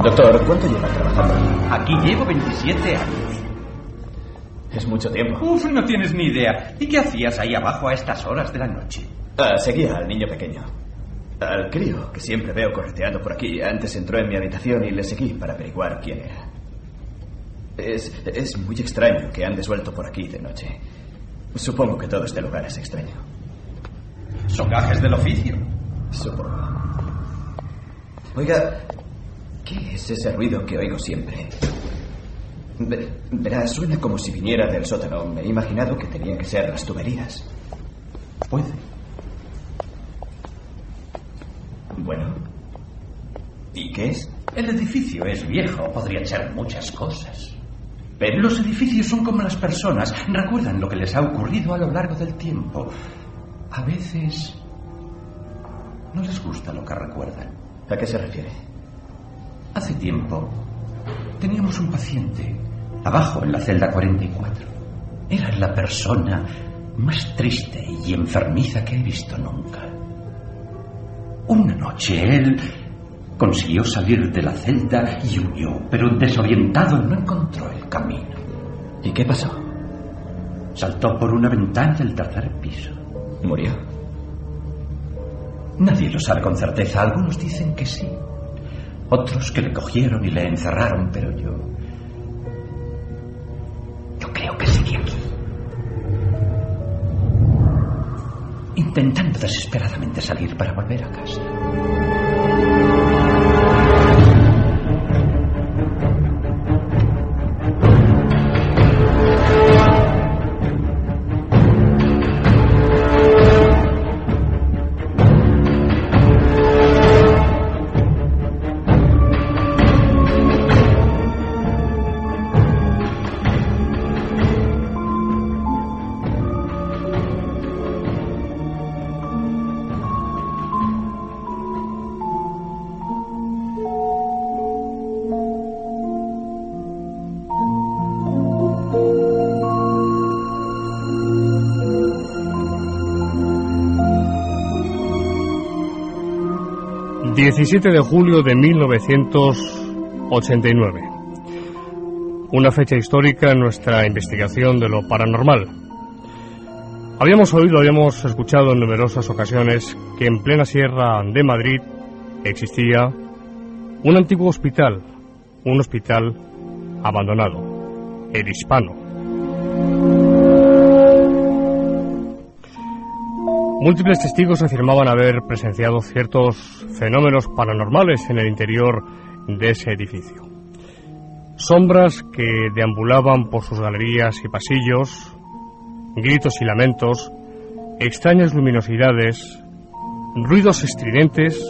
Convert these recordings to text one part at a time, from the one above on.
Doctor, ¿cuánto lleva trabajando aquí? Aquí llevo 27 años. Es mucho tiempo. Uf, no tienes ni idea. ¿Y qué hacías ahí abajo a estas horas de la noche? Seguía al niño pequeño. Al crío, que siempre veo correteando por aquí. Antes entró en mi habitación y le seguí para averiguar quién era. Es muy extraño que andes suelto por aquí de noche. Supongo que todo este lugar es extraño. Son gajes del oficio. Supongo. Oiga, ¿qué es ese ruido que oigo siempre? Verá, suena como si viniera del sótano. Me he imaginado que tenían que ser las tuberías. Puede. Bueno. ¿Y qué es? El edificio es viejo, podría ser muchas cosas. Pero los edificios son como las personas. Recuerdan lo que les ha ocurrido a lo largo del tiempo. A veces no les gusta lo que recuerdan. ¿A qué se refiere? Hace tiempo teníamos un paciente abajo en la celda 44. Era la persona más triste y enfermiza que he visto nunca. Una noche él consiguió salir de la celda y huyó, pero desorientado no encontró el camino. ¿Y qué pasó? Saltó por una ventana del tercer piso. ¿Murió? Nadie lo sabe con certeza. Algunos dicen que sí. Otros que le cogieron y le encerraron, pero yo creo que sigue aquí. Intentando desesperadamente salir para volver a casa. ...17 de julio de 1989... una fecha histórica en nuestra investigación de lo paranormal. Habíamos escuchado en numerosas ocasiones que en plena sierra de Madrid existía un antiguo hospital, un hospital abandonado, el Hispano. Múltiples testigos afirmaban haber presenciado ciertos fenómenos paranormales en el interior de ese edificio. Sombras que deambulaban por sus galerías y pasillos, gritos y lamentos, extrañas luminosidades, ruidos estridentes,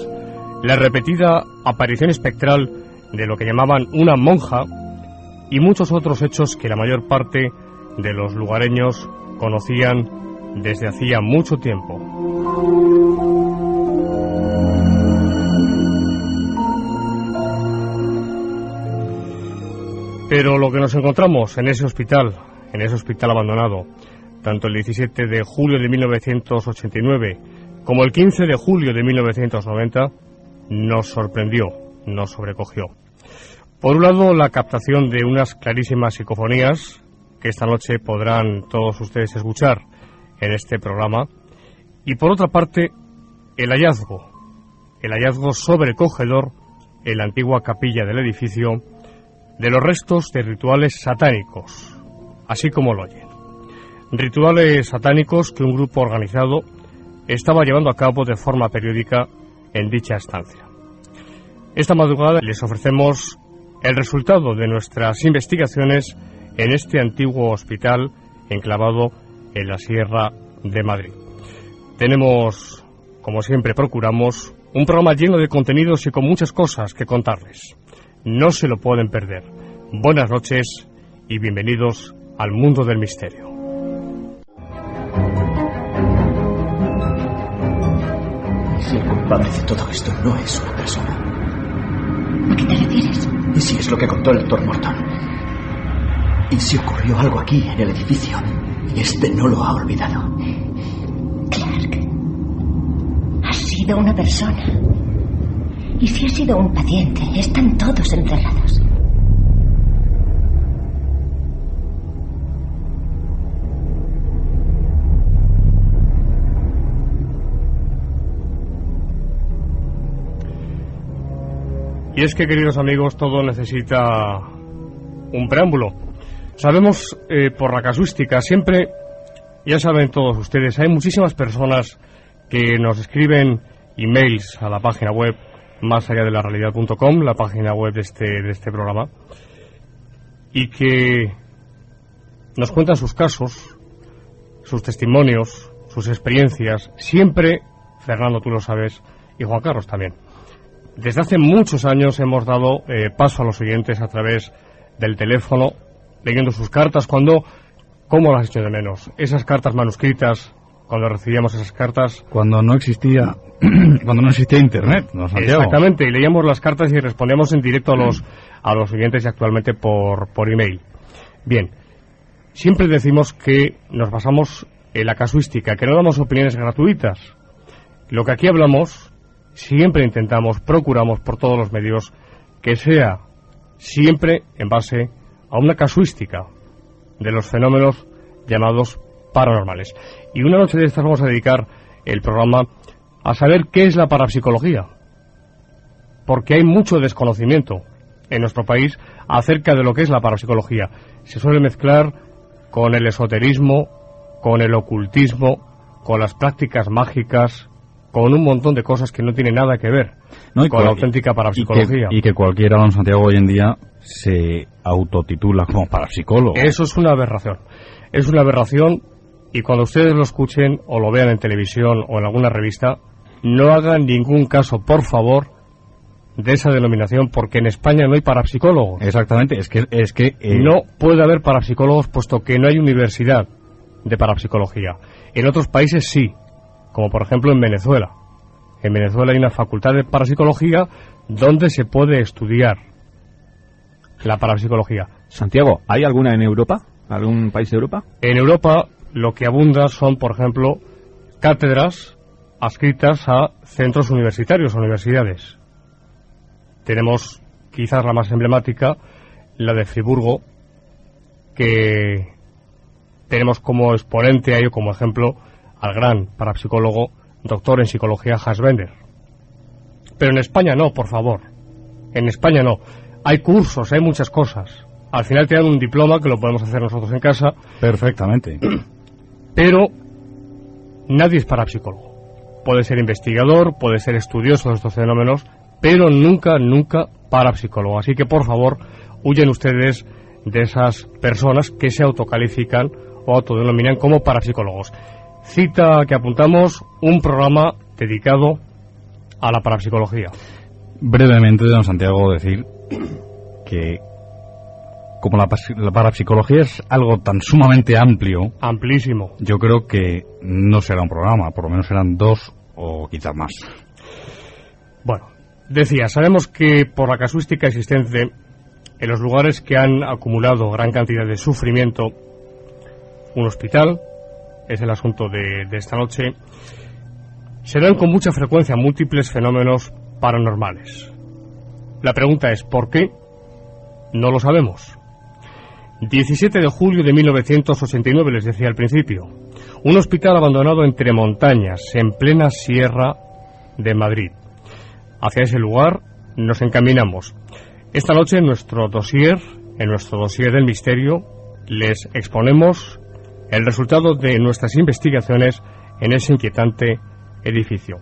la repetida aparición espectral de lo que llamaban una monja y muchos otros hechos que la mayor parte de los lugareños conocían desde hacía mucho tiempo. Pero lo que nos encontramos en ese hospital abandonado, tanto el 17 de julio de 1989 como el 15 de julio de 1990, nos sorprendió, nos sobrecogió. Por un lado, la captación de unas clarísimas psicofonías que esta noche podrán todos ustedes escuchar en este programa, y por otra parte, el hallazgo sobrecogedor en la antigua capilla del edificio de los restos de rituales satánicos, así como lo oyen. Rituales satánicos que un grupo organizado estaba llevando a cabo de forma periódica en dicha estancia. Esta madrugada les ofrecemos el resultado de nuestras investigaciones en este antiguo hospital enclavado en la Sierra de Madrid. Tenemos, como siempre procuramos, un programa lleno de contenidos y con muchas cosas que contarles. No se lo pueden perder. Buenas noches y bienvenidos al mundo del misterio. Si el culpable de todo esto no es una persona. ¿A qué te refieres? ¿Y si es lo que contó el doctor Morton? ¿Y si ocurrió algo aquí en el edificio y este no lo ha olvidado? Clark, has sido una persona. ¿Y si ha sido un paciente? Están todos encerrados. Y es que, queridos amigos, todo necesita un preámbulo. Sabemos por la casuística, siempre, ya saben todos ustedes, hay muchísimas personas que nos escriben emails a la página web más allá de la realidad.com, la página web de este programa, y que nos cuentan sus casos, sus testimonios, sus experiencias, siempre, Fernando, tú lo sabes, y Juan Carlos también. Desde hace muchos años hemos dado paso a los oyentes a través del teléfono, leyendo sus cartas. ¿Cómo las has hecho de menos? Esas cartas manuscritas, cuando recibíamos esas cartas. Cuando no existía internet, ¿no, Santiago? Exactamente, y leíamos las cartas y respondíamos en directo a los oyentes, y actualmente por email. Bien, siempre decimos que nos basamos en la casuística, que no damos opiniones gratuitas. Lo que aquí hablamos, siempre intentamos, procuramos por todos los medios que sea siempre en base a una casuística de los fenómenos llamados paranormales. Y una noche de estas vamos a dedicar el programa a saber qué es la parapsicología, porque hay mucho desconocimiento en nuestro país acerca de lo que es la parapsicología. Se suele mezclar con el esoterismo, con el ocultismo, con las prácticas mágicas, con un montón de cosas que no tienen nada que ver con la auténtica parapsicología. Y que cualquiera, don Santiago, hoy en día se autotitula como parapsicólogo. Eso es una aberración. Es una aberración, y cuando ustedes lo escuchen o lo vean en televisión o en alguna revista, no hagan ningún caso, por favor, de esa denominación, porque en España no hay parapsicólogos. Exactamente, es que no puede haber parapsicólogos, puesto que no hay universidad de parapsicología. En otros países sí, como por ejemplo en Venezuela. En Venezuela hay una facultad de parapsicología donde se puede estudiar la parapsicología. Santiago, ¿hay alguna en Europa? ¿Algún país de Europa? En Europa lo que abunda son, por ejemplo, cátedras adscritas a centros universitarios, universidades. Tenemos quizás la más emblemática, la de Friburgo, que tenemos como exponente ahí, como ejemplo, al gran parapsicólogo, doctor en psicología, Hans Bender. Pero en España no, por favor. En España no. Hay cursos, hay muchas cosas. Al final te dan un diploma que lo podemos hacer nosotros en casa. Perfectamente. Pero nadie es parapsicólogo. Puede ser investigador, puede ser estudioso de estos fenómenos, pero nunca parapsicólogo. Así que, por favor, huyen ustedes de esas personas que se autocalifican o autodenominan como parapsicólogos. Cita que apuntamos, un programa dedicado a la parapsicología. Brevemente, don Santiago, decir que como la parapsicología es algo tan sumamente amplio, amplísimo, yo creo que no será un programa, por lo menos serán 2 o quizás más. Bueno, decía, sabemos que por la casuística existente en los lugares que han acumulado gran cantidad de sufrimiento, un hospital es el asunto de esta noche, se dan con mucha frecuencia múltiples fenómenos paranormales. La pregunta es, ¿por qué? No lo sabemos. 17 de julio de 1989, les decía al principio, un hospital abandonado entre montañas, en plena sierra de Madrid. Hacia ese lugar nos encaminamos. Esta noche en nuestro dossier del misterio, les exponemos el resultado de nuestras investigaciones en ese inquietante edificio.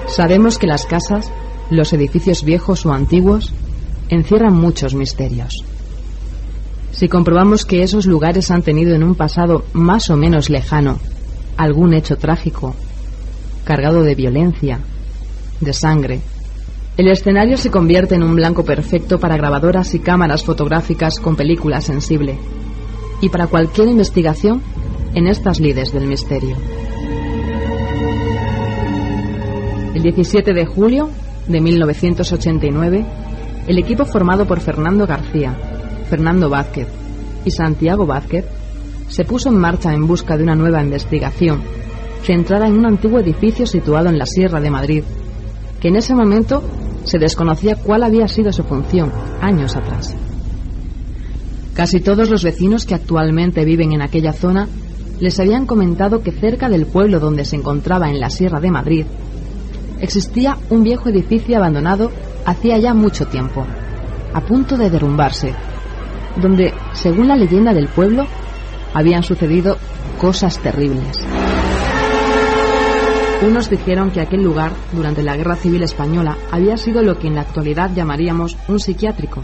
Sabemos que las casas, los edificios viejos o antiguos, encierran muchos misterios. Si comprobamos que esos lugares han tenido en un pasado más o menos lejano algún hecho trágico, cargado de violencia, de sangre, el escenario se convierte en un blanco perfecto para grabadoras y cámaras fotográficas con película sensible, y para cualquier investigación en estas lides del misterio. El 17 de julio de 1989, El equipo formado por Fernando García, Fernando Vázquez y Santiago Vázquez se puso en marcha en busca de una nueva investigación centrada en un antiguo edificio situado en la Sierra de Madrid, que en ese momento se desconocía cuál había sido su función años atrás. Casi todos los vecinos que actualmente viven en aquella zona les habían comentado que cerca del pueblo donde se encontraba en la Sierra de Madrid existía un viejo edificio abandonado hacía ya mucho tiempo, a punto de derrumbarse, donde, según la leyenda del pueblo, habían sucedido cosas terribles. Unos dijeron que aquel lugar, durante la Guerra Civil Española, había sido lo que en la actualidad llamaríamos un psiquiátrico.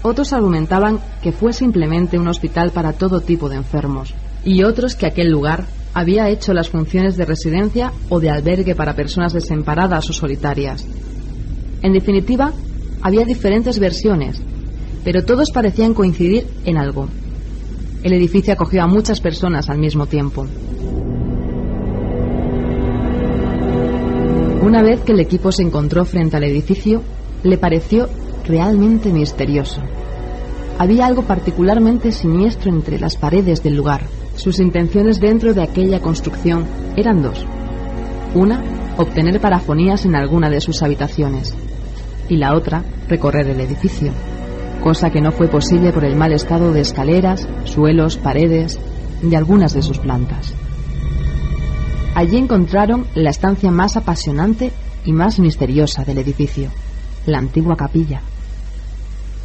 Otros argumentaban que fue simplemente un hospital para todo tipo de enfermos, y otros que aquel lugar había hecho las funciones de residencia o de albergue para personas desamparadas o solitarias. En definitiva, había diferentes versiones, pero todos parecían coincidir en algo. El edificio acogió a muchas personas al mismo tiempo. Una vez que el equipo se encontró frente al edificio, le pareció realmente misterioso. Había algo particularmente siniestro entre las paredes del lugar. Sus intenciones dentro de aquella construcción eran dos. Una, obtener parafonías en alguna de sus habitaciones, y la otra, recorrer el edificio, cosa que no fue posible por el mal estado de escaleras, suelos, paredes, de algunas de sus plantas. Allí encontraron la estancia más apasionante y más misteriosa del edificio, la antigua capilla,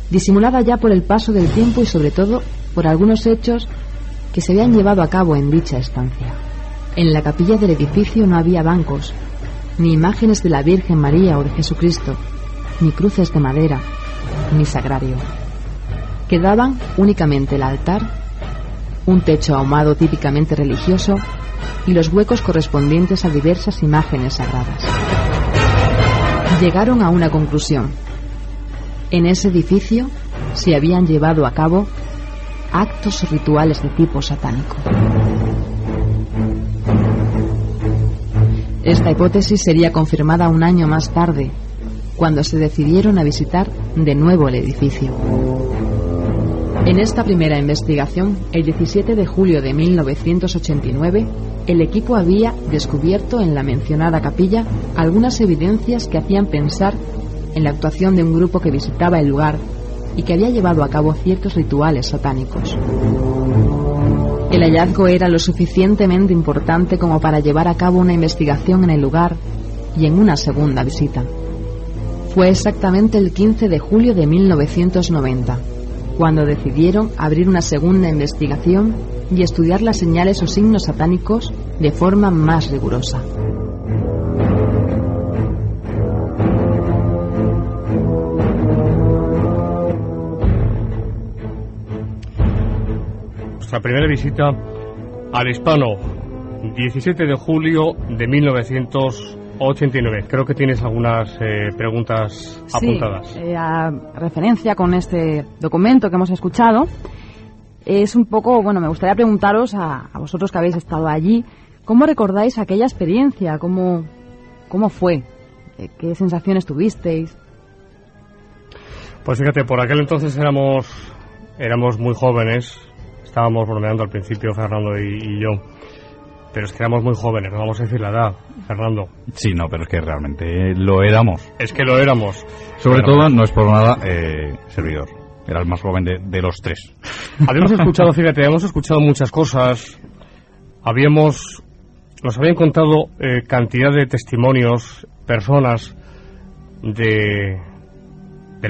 disimulada ya por el paso del tiempo y sobre todo por algunos hechos que se habían llevado a cabo en dicha estancia. En la capilla del edificio no había bancos, ni imágenes de la Virgen María o de Jesucristo, ni cruces de madera, ni sagrario. Quedaban únicamente el altar, un techo ahumado típicamente religioso y los huecos correspondientes a diversas imágenes sagradas. Llegaron a una conclusión. En ese edificio se habían llevado a cabo actos rituales de tipo satánico. Esta hipótesis sería confirmada un año más tarde, cuando se decidieron a visitar de nuevo el edificio. En esta primera investigación, el 17 de julio de 1989, el equipo había descubierto en la mencionada capilla algunas evidencias que hacían pensar en la actuación de un grupo que visitaba el lugar y que había llevado a cabo ciertos rituales satánicos. El hallazgo era lo suficientemente importante como para llevar a cabo una investigación en el lugar y en una segunda visita. Fue exactamente el 15 de julio de 1990, cuando decidieron abrir una segunda investigación y estudiar las señales o signos satánicos de forma más rigurosa. Nuestra primera visita al Hispano, 17 de julio de 1989. Creo que tienes algunas preguntas apuntadas. Sí, a referencia con este documento que hemos escuchado, es un poco, bueno, me gustaría preguntaros a vosotros que habéis estado allí, ¿cómo recordáis aquella experiencia? ¿Cómo fue? ¿Qué sensaciones tuvisteis? Pues fíjate, por aquel entonces éramos muy jóvenes. Estábamos bromeando al principio, Fernando y yo. Pero es que éramos muy jóvenes, no vamos a decir la edad, Fernando. Sí, no, pero es que realmente lo éramos. Es que lo éramos. Sobre todo, no es por nada, servidor. Era el más joven de los tres. Habíamos escuchado muchas cosas. Nos habían contado cantidad de testimonios, personas del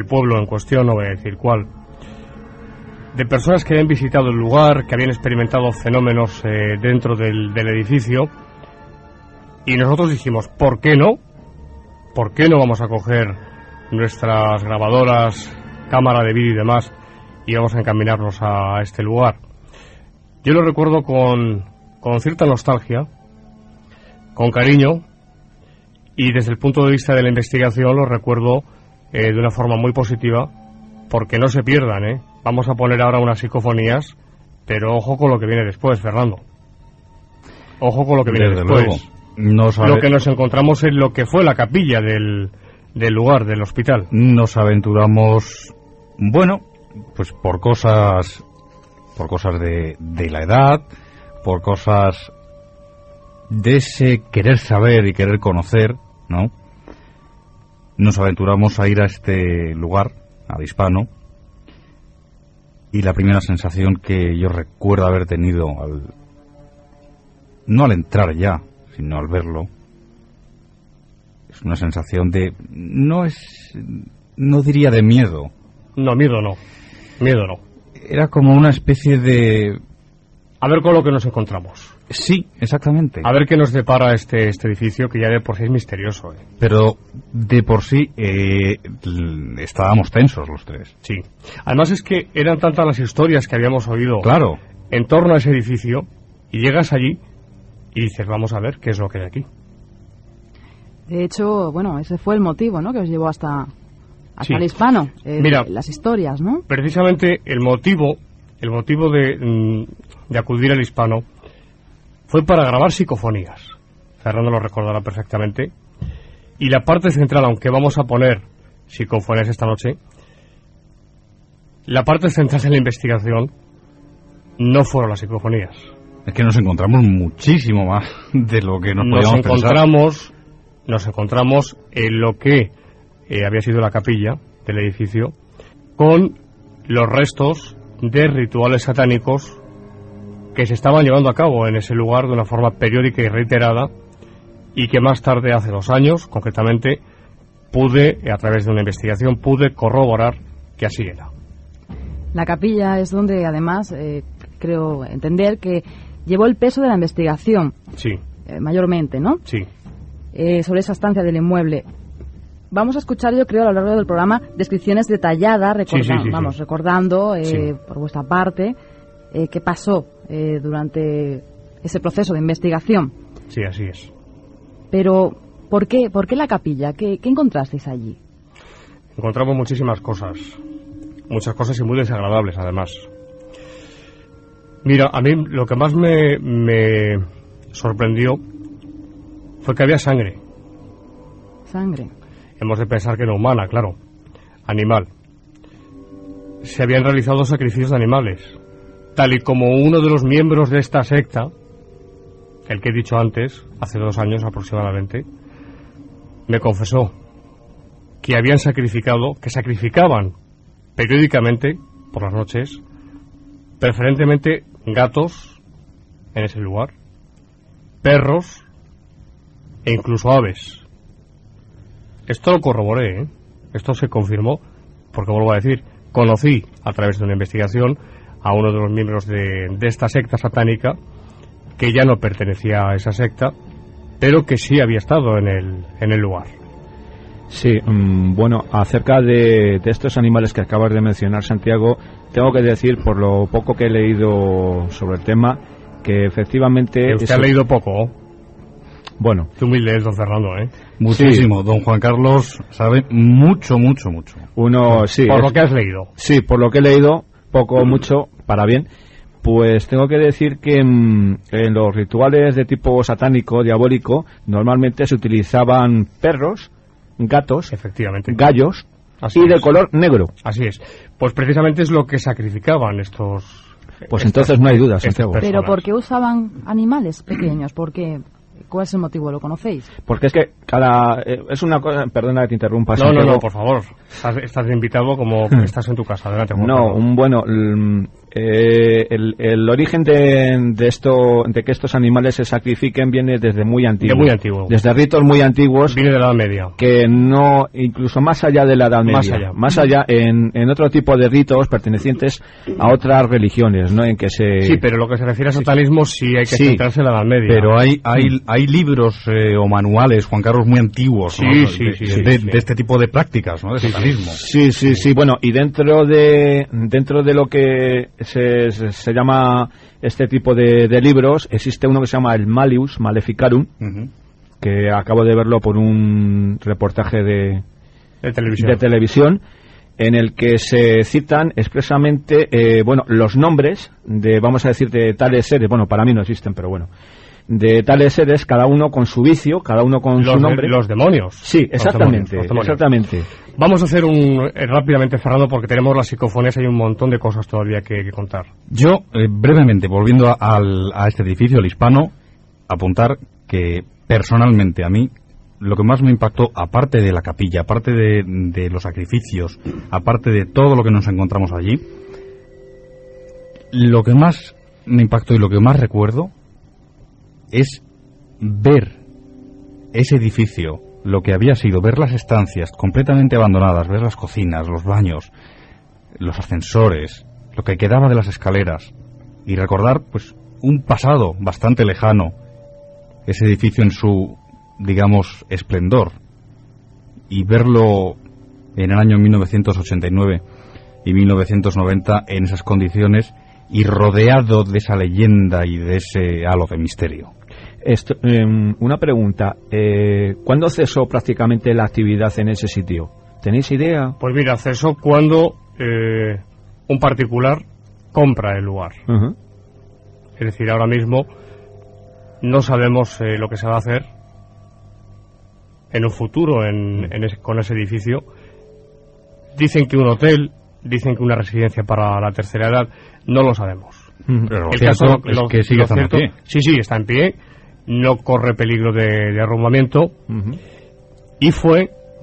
pueblo en cuestión, no voy a decir cuál, de personas que habían visitado el lugar, que habían experimentado fenómenos dentro del edificio, y nosotros dijimos, ¿por qué no? ¿Por qué no vamos a coger nuestras grabadoras, cámara de vídeo y demás, y vamos a encaminarnos a este lugar? Yo lo recuerdo con cierta nostalgia, con cariño, y desde el punto de vista de la investigación lo recuerdo de una forma muy positiva, porque no se pierdan, Vamos a poner ahora unas psicofonías, pero ojo con lo que viene después, Fernando. Ojo con lo que viene después. Luego, Lo que nos encontramos en lo que fue la capilla del del lugar, del hospital? Nos aventuramos, bueno, pues por cosas de la edad, por cosas de ese querer saber y querer conocer, ¿no? Nos aventuramos a ir a este lugar, al Hispano, y la primera sensación que yo recuerdo haber tenido no al entrar ya, sino al verlo, es una sensación de, no diría de miedo. No, miedo no. Era como una especie de... A ver con lo que nos encontramos. Sí, exactamente. A ver qué nos depara este edificio, que ya de por sí es misterioso. Pero de por sí estábamos tensos los tres. Sí. Además es que eran tantas las historias que habíamos oído, claro, en torno a ese edificio, y llegas allí y dices, vamos a ver qué es lo que hay aquí. De hecho, bueno, ese fue el motivo, ¿no?, que os llevó hasta Sí. el Hispano. Mira, las historias, ¿no? Precisamente el motivo de acudir al Hispano fue para grabar psicofonías. Fernando lo recordará perfectamente. Y la parte central, aunque vamos a poner psicofonías esta noche, la parte central de la investigación no fueron las psicofonías. Es que nos encontramos muchísimo más de lo que nos podíamos pensar. Nos encontramos en lo que había sido la capilla del edificio, con los restos de rituales satánicos que se estaban llevando a cabo en ese lugar de una forma periódica y reiterada, y que más tarde, hace 2 años, concretamente, a través de una investigación, pude corroborar que así era. La capilla es donde, además, creo entender que llevó el peso de la investigación. Sí. Mayormente, ¿no? Sí. Sobre esa estancia del inmueble. Vamos a escuchar, yo creo, a lo largo del programa, descripciones detalladas, recordando por vuestra parte qué pasó durante ese proceso de investigación. Sí, así es. Pero, ¿por qué la capilla? ¿Qué encontrasteis allí? Encontramos muchísimas cosas y muy desagradables, además. Mira, a mí lo que más me sorprendió fue que había sangre. Sangre. Hemos de pensar que no humana, claro, animal. Se habían realizado sacrificios de animales, tal y como uno de los miembros de esta secta, el que he dicho antes, hace 2 años aproximadamente, me confesó que sacrificaban periódicamente, por las noches, preferentemente gatos en ese lugar, perros e incluso aves. Esto lo corroboré, Esto se confirmó, porque vuelvo a decir, conocí a través de una investigación a uno de los miembros de esta secta satánica, que ya no pertenecía a esa secta, pero que sí había estado en el lugar. Sí, bueno, acerca de estos animales que acabas de mencionar, Santiago, tengo que decir, por lo poco que he leído sobre el tema, que efectivamente... Usted ha leído poco. Bueno. Qué humilde es don Fernando, Muchísimo. Sí. Don Juan Carlos sabe mucho. Por lo que has leído. Sí, por lo que he leído, poco o mucho, para bien. Pues tengo que decir que en los rituales de tipo satánico, diabólico, normalmente se utilizaban perros, gatos, efectivamente, gallos, y de color negro. Así es. Pues precisamente es lo que sacrificaban estos... Pues entonces no hay dudas, Santiago. ¿Pero por qué usaban animales pequeños? ¿Por qué? ¿Cuál es el motivo? ¿Lo conocéis? Porque es que es una cosa... Perdona que te interrumpa, No, Santiago. No, por favor. Estás invitado como estás en tu casa. Adelante, Juan Carlos. El origen de que estos animales se sacrifiquen viene desde muy antiguo. Muy antiguo. Desde ritos muy antiguos. Viene de la Edad Media. Que no, incluso más allá de la Edad Media. Más allá, en otro tipo de ritos pertenecientes a otras religiones, ¿no? En que se... Sí, pero lo que se refiere a satanismo sí hay que centrarse en la Edad Media. Pero hay libros o manuales, Juan Carlos, muy antiguos, ¿no? De este tipo de prácticas, ¿no? De satanismo. Sí. Bueno, y dentro de lo que se llama este tipo de libros, existe uno que se llama el Malleus Maleficarum, que acabo de verlo por un reportaje de televisión, en el que se citan expresamente los nombres de, vamos a decir, de tales seres. Bueno, para mí no existen, pero bueno, de tales seres, cada uno con su vicio, cada uno con su nombre. Los demonios. Sí, exactamente, Los demonios. exactamente. Vamos a hacer rápidamente, Fernando, porque tenemos las psicofonías, hay un montón de cosas todavía que contar. Yo, brevemente, volviendo a este edificio, el Hispano, apuntar que personalmente a mí lo que más me impactó, aparte de la capilla, aparte de los sacrificios, aparte de todo lo que nos encontramos allí, lo que más me impactó y lo que más recuerdo es ver ese edificio, lo que había sido, ver las estancias completamente abandonadas, ver las cocinas, los baños, los ascensores, lo que quedaba de las escaleras, y recordar pues un pasado bastante lejano, ese edificio en su, digamos, esplendor, y verlo en el año 1989 y 1990 en esas condiciones y rodeado de esa leyenda y de ese halo de misterio. Una pregunta, ¿cuándo cesó prácticamente la actividad en ese sitio? ¿Tenéis idea? Pues mira, cesó cuando un particular compra el lugar. Uh-huh. Es decir, ahora mismo no sabemos lo que se va a hacer en un futuro con ese edificio. Dicen que un hotel, dicen que una residencia para la tercera edad, no lo sabemos. Pero el caso es que sigue estando en pie. Sí, está en pie, no corre peligro de derrumbamiento. Uh-huh. Y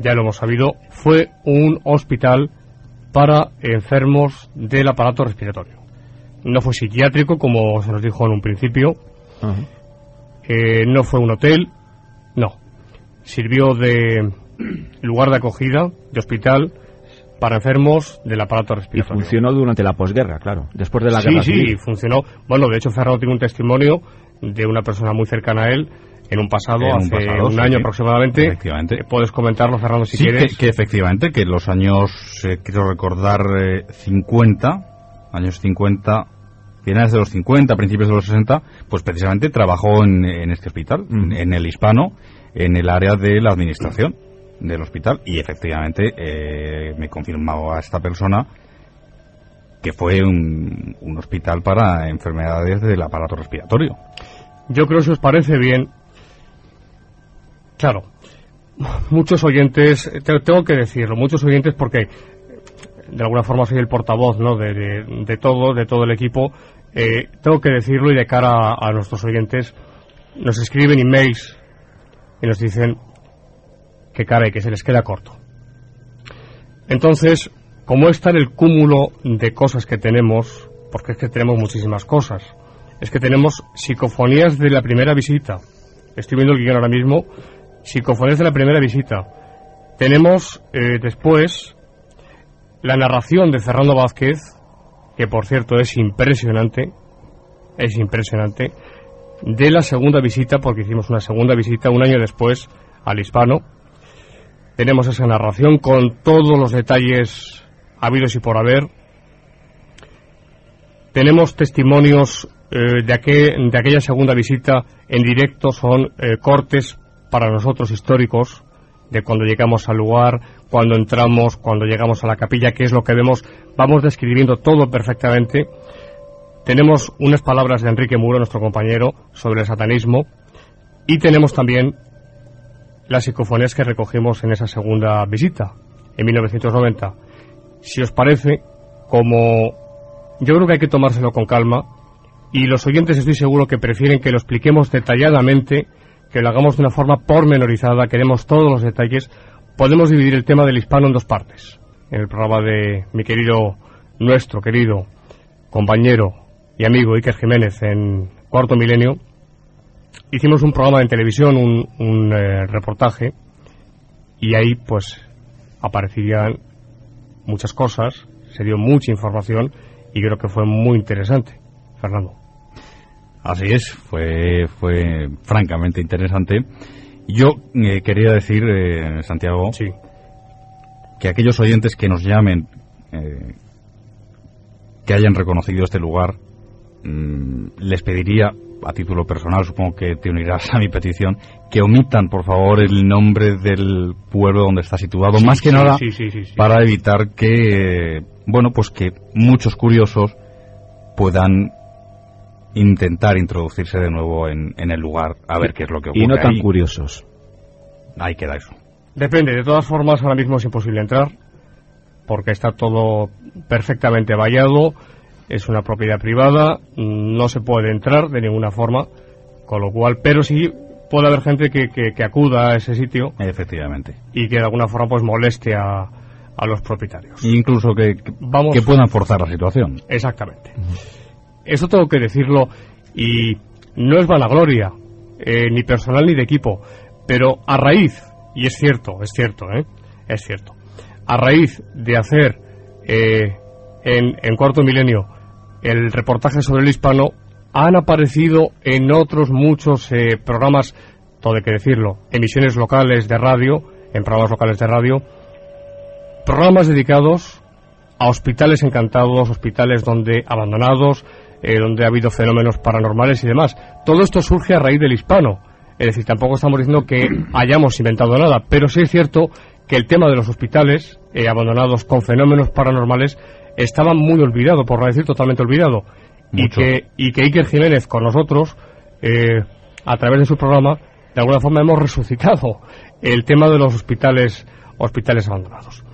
ya lo hemos sabido, fue un hospital para enfermos del aparato respiratorio. No fue psiquiátrico, como se nos dijo en un principio. Uh-huh. No fue un hotel, no. Sirvió de lugar de acogida, de hospital, para enfermos del aparato respiratorio. Y funcionó durante la posguerra, claro, después de la guerra civil. Sí, funcionó. Bueno, de hecho, Ferraro tiene un testimonio de una persona muy cercana a él, en un pasado, hace un año aproximadamente. Efectivamente. Puedes comentarlo, Fernando, si quieres. Que efectivamente, que en los años, quiero recordar, 50, finales de los 50, principios de los 60, pues precisamente trabajó en este hospital, en el Hispano, en el área de la administración del hospital, y efectivamente me confirmaba esta persona que fue un hospital para enfermedades del aparato respiratorio. Yo creo, si os parece bien, claro, muchos oyentes, tengo que decirlo, muchos oyentes, porque de alguna forma soy el portavoz, ¿no?, de todo el equipo, tengo que decirlo, y de cara a nuestros oyentes, nos escriben emails y nos dicen que caray, que se les queda corto. Entonces, como está en el cúmulo de cosas que tenemos, porque es que tenemos muchísimas cosas, es que tenemos psicofonías de la primera visita. Estoy viendo el guión ahora mismo. Psicofonías de la primera visita. Tenemos después la narración de Fernando Vázquez, que por cierto es impresionante, de la segunda visita, porque hicimos una segunda visita un año después al Hispano. Tenemos esa narración con todos los detalles habidos y por haber. Tenemos testimonios de aquella segunda visita en directo, son cortes para nosotros históricos, de cuando llegamos al lugar, cuando entramos, cuando llegamos a la capilla, qué es lo que vemos. Vamos describiendo todo perfectamente. Tenemos unas palabras de Enrique Muro, nuestro compañero, sobre el satanismo, y tenemos también las psicofonías que recogimos en esa segunda visita, en 1990. Si os parece, como yo creo que hay que tomárselo con calma, y los oyentes estoy seguro que prefieren que lo expliquemos detalladamente, que lo hagamos de una forma pormenorizada, queremos todos los detalles, podemos dividir el tema del Hispano en dos partes. En el programa de nuestro querido compañero y amigo Iker Jiménez en Cuarto Milenio, hicimos un programa en televisión, un reportaje, y ahí pues aparecían muchas cosas, se dio mucha información, y creo que fue muy interesante, Fernando. Así es, fue francamente interesante. Yo quería decir, Santiago, sí, que aquellos oyentes que nos llamen, que hayan reconocido este lugar, les pediría, a título personal, supongo que te unirás a mi petición, que omitan, por favor, el nombre del pueblo donde está situado, más que nada para evitar que, bueno, pues que muchos curiosos puedan intentar introducirse de nuevo en el lugar a ver qué es lo que ocurre. Y no tan ahí. curiosos. Ahí queda eso. Depende, de todas formas ahora mismo es imposible entrar porque está todo perfectamente vallado, es una propiedad privada, no se puede entrar de ninguna forma, con lo cual, pero sí puede haber gente que acuda a ese sitio. Efectivamente. Y que de alguna forma pues moleste a los propietarios. Incluso que puedan forzar la situación. Exactamente. Eso tengo que decirlo, y no es vanagloria, ni personal ni de equipo, pero a raíz, y es cierto, a raíz de hacer en Cuarto Milenio el reportaje sobre el hispano, han aparecido en otros muchos programas, todo hay que decirlo, emisiones locales de radio, en programas locales de radio, programas dedicados a hospitales encantados, hospitales abandonados, donde ha habido fenómenos paranormales y demás. Todo esto surge a raíz del hispano. Es decir, tampoco estamos diciendo que hayamos inventado nada, pero sí es cierto que el tema de los hospitales abandonados con fenómenos paranormales estaba muy olvidado, por no decir totalmente olvidado. Y que Iker Jiménez con nosotros, a través de su programa, de alguna forma hemos resucitado el tema de los hospitales abandonados.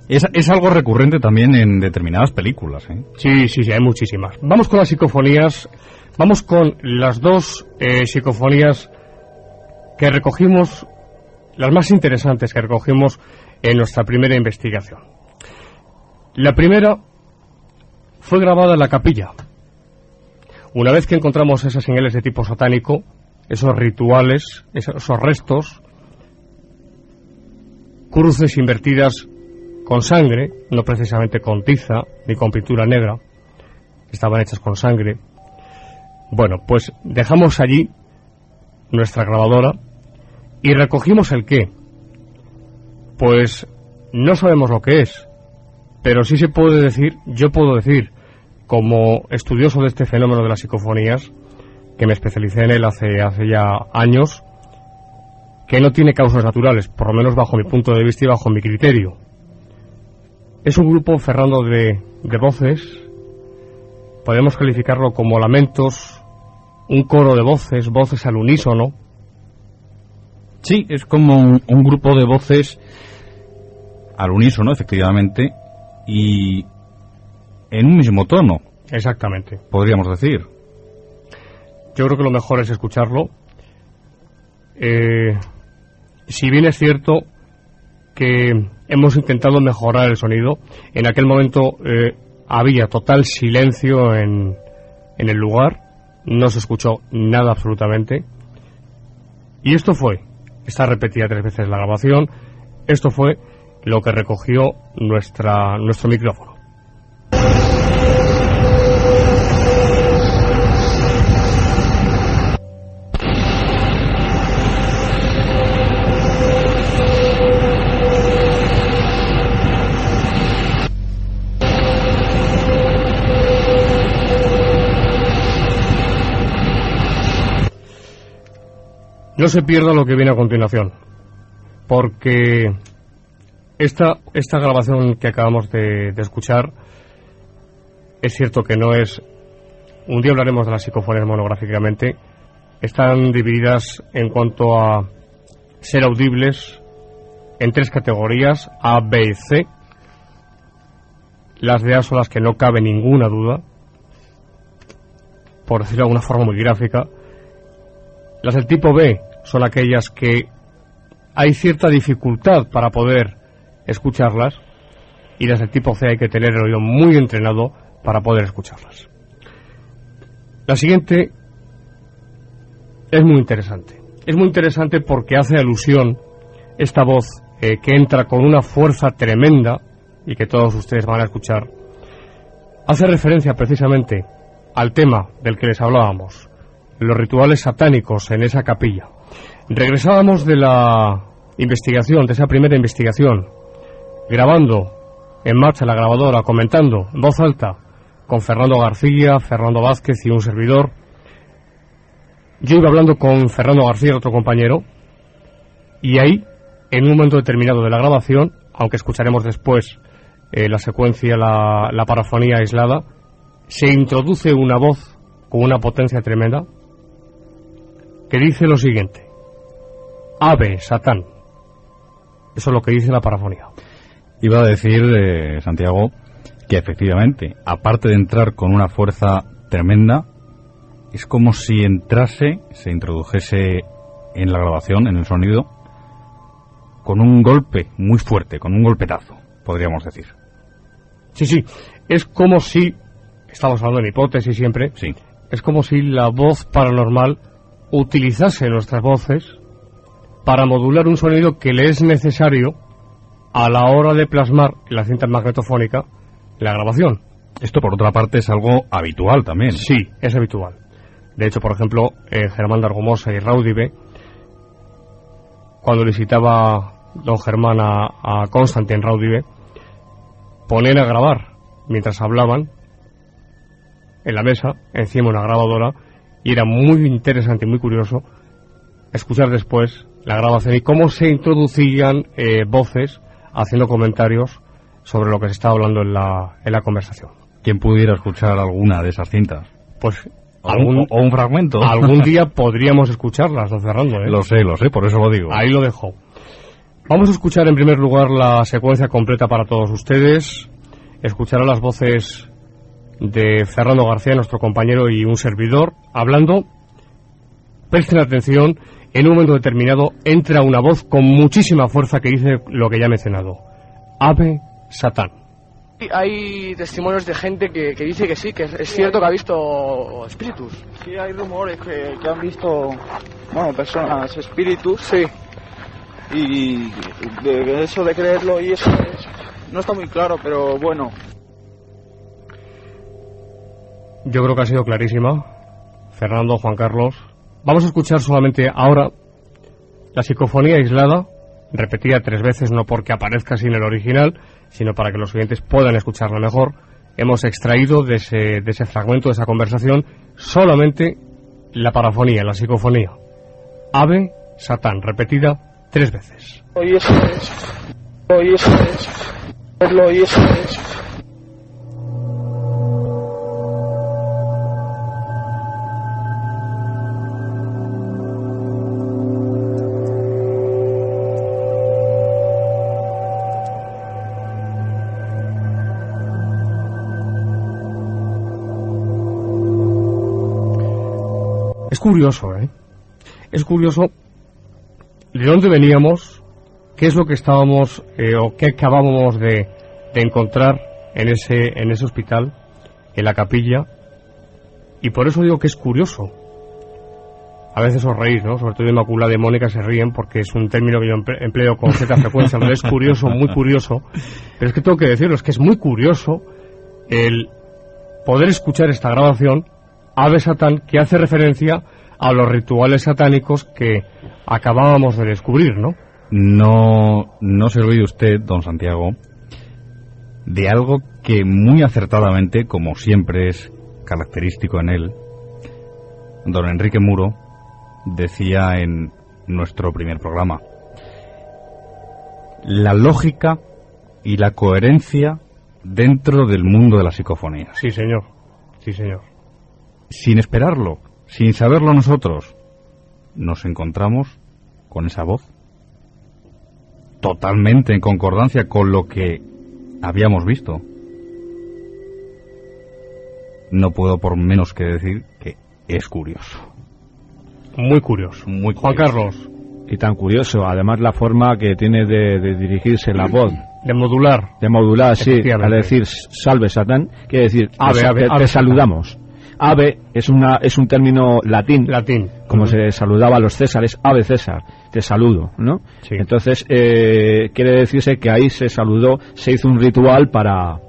Es algo recurrente también en determinadas películas, ¿eh? Sí, hay muchísimas. Vamos con las psicofonías. Vamos con las dos psicofonías que recogimos, las más interesantes que recogimos en nuestra primera investigación. La primera fue grabada en la capilla. Una vez que encontramos esas señales de tipo satánico, esos rituales, esos restos, cruces invertidas con sangre, no precisamente con tiza ni con pintura negra, estaban hechas con sangre. Bueno, pues dejamos allí nuestra grabadora y recogimos el qué. Pues no sabemos lo que es, pero sí se puede decir, yo puedo decir, como estudioso de este fenómeno de las psicofonías, que me especialicé en él hace ya años, que no tiene causas naturales, por lo menos bajo mi punto de vista y bajo mi criterio. Es un grupo, Fernando, de voces, podemos calificarlo como lamentos, un coro de voces al unísono. Sí, es como un grupo de voces al unísono, efectivamente, y en un mismo tono. Exactamente. Podríamos decir. Yo creo que lo mejor es escucharlo. Si bien es cierto que hemos intentado mejorar el sonido, en aquel momento había total silencio en el lugar, no se escuchó nada absolutamente, y está repetida 3 veces la grabación, esto fue lo que recogió nuestro micrófono. No se pierda lo que viene a continuación, porque esta grabación que acabamos de escuchar, es cierto que no es... Un día hablaremos de las psicofonías monográficamente. Están divididas en cuanto a ser audibles en 3 categorías, A, B y C. Las de A son las que no cabe ninguna duda, por decirlo de alguna forma muy gráfica. Las del tipo B son aquellas que hay cierta dificultad para poder escucharlas, y las del tipo C hay que tener el oído muy entrenado para poder escucharlas. La siguiente es muy interesante. Es muy interesante porque hace alusión esta voz que entra con una fuerza tremenda y que todos ustedes van a escuchar. Hace referencia precisamente al tema del que les hablábamos, los rituales satánicos en esa capilla. Regresábamos de la investigación, de esa primera investigación, grabando en marcha la grabadora, comentando en voz alta con Fernando García, Fernando Vázquez y un servidor. Yo iba hablando con Fernando García, otro compañero, y ahí, en un momento determinado de la grabación, aunque escucharemos después la secuencia, la parafonía aislada, se introduce una voz con una potencia tremenda, que dice lo siguiente: Ave Satán. Eso es lo que dice la parafonía. Iba a decir, Santiago, que efectivamente, aparte de entrar con una fuerza tremenda, es como si se introdujese en la grabación, en el sonido, con un golpe muy fuerte, con un golpetazo, podríamos decir. Sí, es como si, estamos hablando de hipótesis siempre, sí, es como si la voz paranormal utilizase nuestras voces para modular un sonido que le es necesario a la hora de plasmar en la cinta magnetofónica la grabación. Esto, por otra parte, es algo habitual también. Sí, es habitual. De hecho, por ejemplo, Germán de Argumosa y Raudive, cuando visitaba don Germán a Constantin Raudive, ponían a grabar mientras hablaban en la mesa, encima una grabadora, y era muy interesante y muy curioso escuchar después la grabación y cómo se introducían voces haciendo comentarios sobre lo que se estaba hablando en la conversación. ¿Quién pudiera escuchar alguna de esas cintas? Pues o un fragmento. Algún día podríamos escucharlas, don Fernando, ¿eh? Lo sé, por eso lo digo. Ahí lo dejo. Vamos a escuchar en primer lugar la secuencia completa para todos ustedes. Escucharán las voces de Fernando García, nuestro compañero y un servidor, hablando. Presten atención, en un momento determinado entra una voz con muchísima fuerza que dice lo que ya he mencionado: Ave Satán. Hay testimonios de gente que dice que sí, que es cierto que ha visto espíritus. Sí, hay rumores que han visto, personas, espíritus. Sí. Y de eso de creerlo y eso no está muy claro, pero bueno. Yo creo que ha sido clarísima, Fernando, Juan Carlos. Vamos a escuchar solamente ahora la psicofonía aislada, repetida 3 veces, no porque aparezca así en el original, sino para que los oyentes puedan escucharla mejor. Hemos extraído de ese fragmento, de esa conversación, solamente la parafonía, la psicofonía. Ave Satán, repetida 3 veces. Y eso es. Es curioso, ¿eh? Es curioso de dónde veníamos, qué es lo que estábamos o qué acabábamos de encontrar en ese hospital, en la capilla, y por eso digo que es curioso. A veces os reís, ¿no? Sobre todo Inmaculada y Mónica se ríen porque es un término que yo empleo con cierta frecuencia, pero es curioso, muy curioso. Pero es que tengo que decirlo, es que es muy curioso el poder escuchar esta grabación, Ave Satán, que hace referencia a los rituales satánicos que acabábamos de descubrir, ¿no? No se olvide usted, don Santiago, de algo que muy acertadamente, como siempre es característico en él, don Enrique Muro decía en nuestro primer programa: la lógica y la coherencia dentro del mundo de la psicofonía. Sí, señor. Sí, señor. Sin esperarlo, sin saberlo nosotros, nos encontramos con esa voz totalmente en concordancia con lo que habíamos visto. No puedo por menos que decir que es curioso. Muy curioso. Muy curioso. Juan Carlos. Y tan curioso, además la forma que tiene de dirigirse la voz. De modular. De modular, sí. Al decir salve Satán, quiere decir ave, te saludamos. Ave es un término latín. Como se saludaba a los Césares, ave César, te saludo, ¿no? Sí. Entonces, quiere decirse que ahí se saludó, se hizo un ritual para...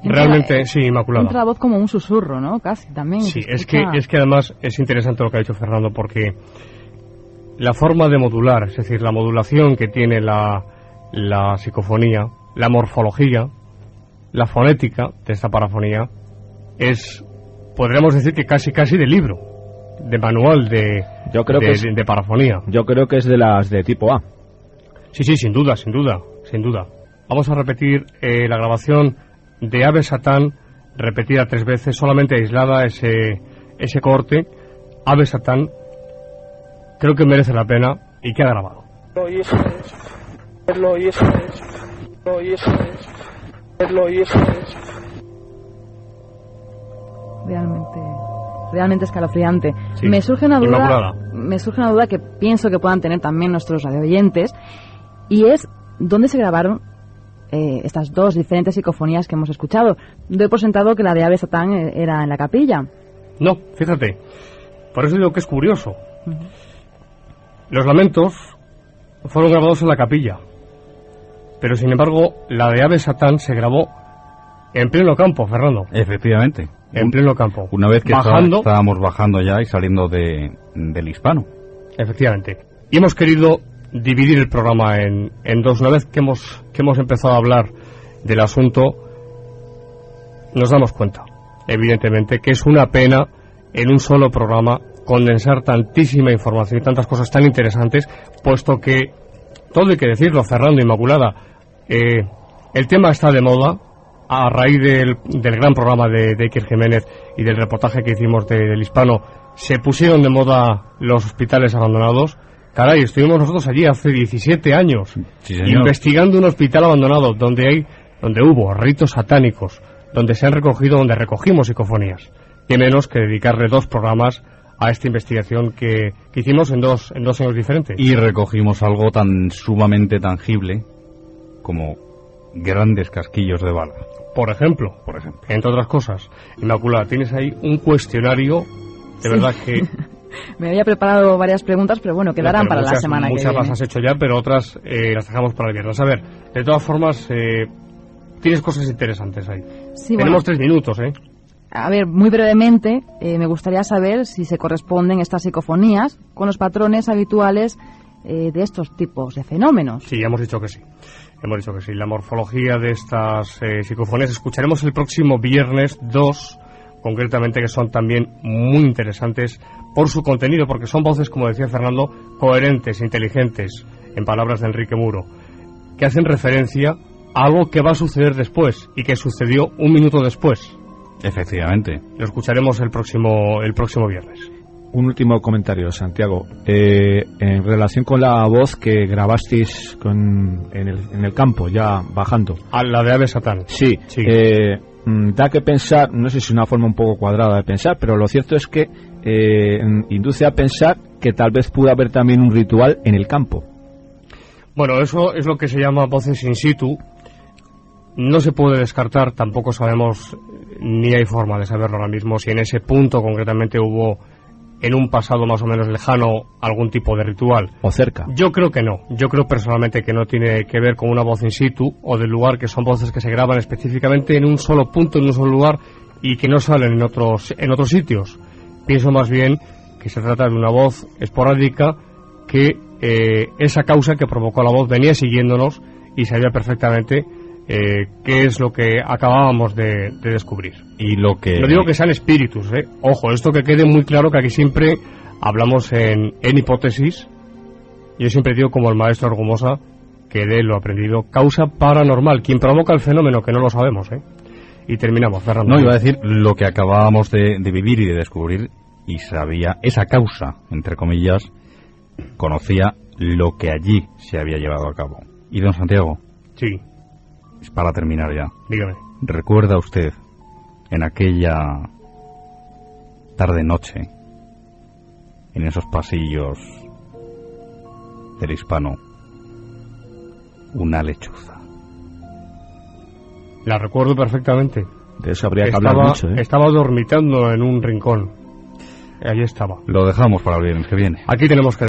Realmente, sí, Inmaculada. Entra la voz como un susurro, ¿no? Casi, también. Sí, es que además es interesante lo que ha dicho Fernando, porque la forma de modular, es decir, la modulación que tiene la psicofonía, la morfología, la fonética de esta parafonía, podríamos decir que casi de libro, de manual de parafonía. Yo creo que es de las de tipo A. Sí, sin duda. Vamos a repetir la grabación de Ave Satán repetida 3 veces, solamente aislada ese corte, Ave Satán, creo que merece la pena y queda grabado. Y eso es. Verlo y eso es. Y eso es. Verlo y eso es. Realmente escalofriante. Sí. Me surge una Inmaculada. duda que pienso que puedan tener también nuestros radioyentes, y es ¿dónde se grabaron estas 2 diferentes psicofonías que hemos escuchado? Doy por sentado que la de Ave Satán era en la capilla. No, fíjate, por eso digo que es curioso. Los lamentos fueron grabados en la capilla, pero sin embargo la de Ave Satán se grabó en pleno campo, Fernando. Efectivamente. En pleno campo. Una vez que bajando, estábamos bajando ya y saliendo del Hispano. Efectivamente. Y hemos querido dividir el programa en 2. Una vez que hemos empezado a hablar del asunto, nos damos cuenta, evidentemente, que es una pena en un solo programa condensar tantísima información y tantas cosas tan interesantes, puesto que, todo hay que decirlo, Fernando, Inmaculada, el tema está de moda a raíz del gran programa de Iker Jiménez y del reportaje que hicimos del Hispano. Se pusieron de moda los hospitales abandonados. Caray, estuvimos nosotros allí hace 17 años, sí, señor, investigando un hospital abandonado donde hubo ritos satánicos, donde recogimos psicofonías. Qué menos que dedicarle 2 programas a esta investigación que hicimos en dos años diferentes. Y recogimos algo tan sumamente tangible como grandes casquillos de bala. Por ejemplo, entre otras cosas. Inmaculada, tienes ahí un cuestionario, de verdad que... Me había preparado varias preguntas, pero bueno, quedarán para la semana que viene. Muchas las has hecho ya, pero otras las dejamos para el viernes. A ver, de todas formas, tienes cosas interesantes ahí. Sí, tenemos 3 minutos, ¿eh? A ver, muy brevemente, me gustaría saber si se corresponden estas psicofonías con los patrones habituales de estos tipos de fenómenos. Sí, hemos dicho que sí. La morfología de estas psicofonías escucharemos el próximo viernes 2, concretamente, que son también muy interesantes por su contenido, porque son voces, como decía Fernando, coherentes, inteligentes, en palabras de Enrique Muro, que hacen referencia a algo que va a suceder después y que sucedió un minuto después. Efectivamente. Lo escucharemos el próximo viernes. Un último comentario, Santiago. En relación con la voz que grabasteis en el campo, ya bajando. A la de Ave Satán. Sí. Da que pensar, no sé si es una forma un poco cuadrada de pensar, pero lo cierto es que induce a pensar que tal vez pudo haber también un ritual en el campo. Bueno, eso es lo que se llama voces in situ. No se puede descartar, tampoco sabemos, ni hay forma de saberlo ahora mismo, si en ese punto concretamente hubo, en un pasado más o menos lejano, algún tipo de ritual. O cerca. Yo creo que no. Yo creo personalmente que no tiene que ver con una voz in situ o del lugar, que son voces que se graban específicamente en un solo punto, en un solo lugar, y que no salen en otros sitios. Pienso más bien que se trata de una voz esporádica, que esa causa que provocó la voz venía siguiéndonos y sabía perfectamente qué es lo que acabábamos de descubrir. Y lo que... No digo que sean espíritus, Ojo, esto que quede muy claro, que aquí siempre hablamos en hipótesis. Yo siempre digo, como el maestro Argumosa, que de lo aprendido, causa paranormal. Quien provoca el fenómeno, que no lo sabemos, Y terminamos, Fernando. No, iba a decir lo que acabábamos de vivir y de descubrir, y sabía esa causa, entre comillas, conocía lo que allí se había llevado a cabo. Y don Santiago. Sí. Es para terminar ya. Dígame. ¿Recuerda usted en aquella tarde-noche, en esos pasillos del Hispano, una lechuza? La recuerdo perfectamente. De eso habría que hablar mucho, Estaba dormitando en un rincón. Allí estaba. Lo dejamos para el viernes que viene. Aquí tenemos que